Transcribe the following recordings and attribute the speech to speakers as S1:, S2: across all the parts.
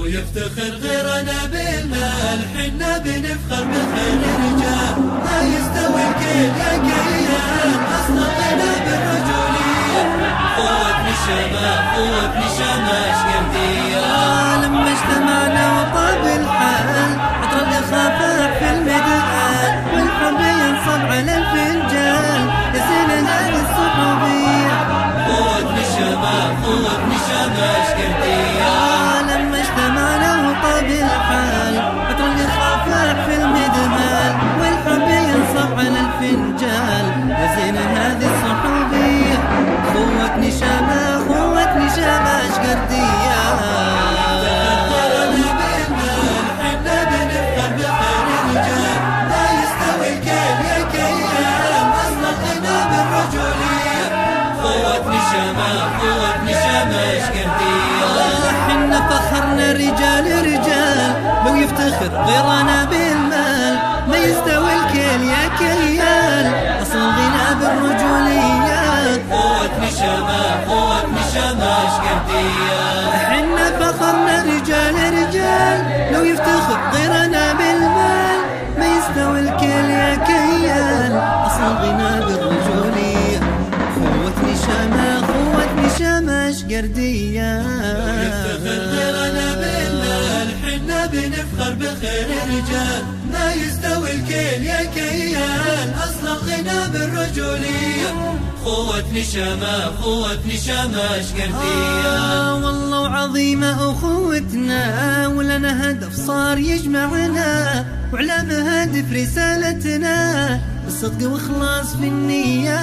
S1: لو يفتخر غيرنا بالمال حنا بنفخر بخير رجال. ما يستوي الكيل يا كيان أصلا غنى بالرجولية. قوة نشامة قوة نشامة شقردية.
S2: لما اجتمعنا وطاب الحال عطر الإخافة في المدخل والحب ينصب على الفنجان يزين هذه الصحوبية.
S1: قوة نشامة قوة نشامة شقردية.
S2: لما اجتمعنا وطاب الحال عطر الإخافة في المدخل والحب ينصب على الفنجان يزين هذه الصحوبية. قوة نشامة قوة نشامة شقردية.
S1: قوة نشامة شقردية.
S2: حنا فخرنا رجال رجال لو يفتخر غيرنا بالمال. ما يستوي الكيل يا كيال أصل غنى بالرجولية.
S1: قوة نشامة شقردية.
S2: حنا فخرنا رجال رجال لو يفتخر غيرنا بالمال. ما يستوي الكيل يا كيال أصل غنى بالرجولية. قوة نشامة شقردية.
S1: يفتخر غيرنا بالمال حنا بنفخر بخير رجال. ما يستوي الكيل يا كيان أصلا غنى بالرجولية. قوة نشامة شقردية.
S2: والله عظيمة أخوتنا ولنا هدف صار يجمعنا وعلى مهادف رسالتنا بالصدق واخلاص في النية.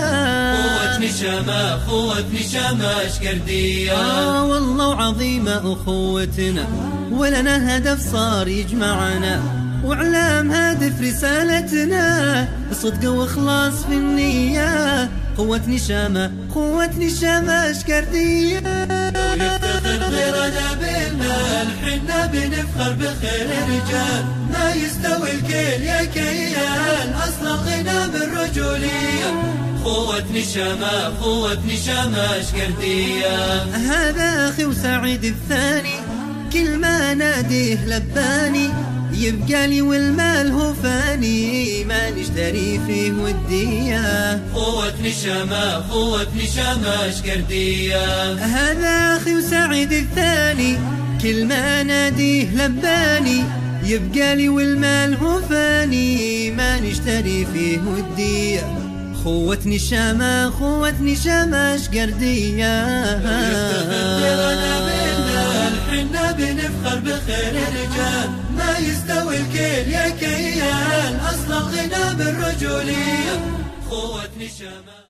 S1: قوة نشامة شقردية.
S2: والله عظيمة أخوتنا ولنا هدف صار يجمعنا وعلى مهادف رسالتنا بالصدق واخلاص في النية. قوة نشامة شقردية.
S1: يفتخر غيرنا بالمال حنا بنفخر بخير رجال. ما يستوي الكيل يا كيان أصلا غنى بالرجولية. قوة نشامة شقردية.
S2: هذا أخي وسعيد الثاني كل ما ناديه لباني. يبقى لي والمال هو فاني ما نشتري فيه ودية.
S1: قوة نشامة شقردية.
S2: هذا أخي وسعيد الثاني كل ما ناديه لباني. يبقى لي والمال هو فاني ما نشتري فيه ودية. قوة نشامة شقردية.
S1: حنا بنفخر بخير رجال. ما يستوي الكيل يا كيان أصلا غنى بالرجولية. قوة نشامة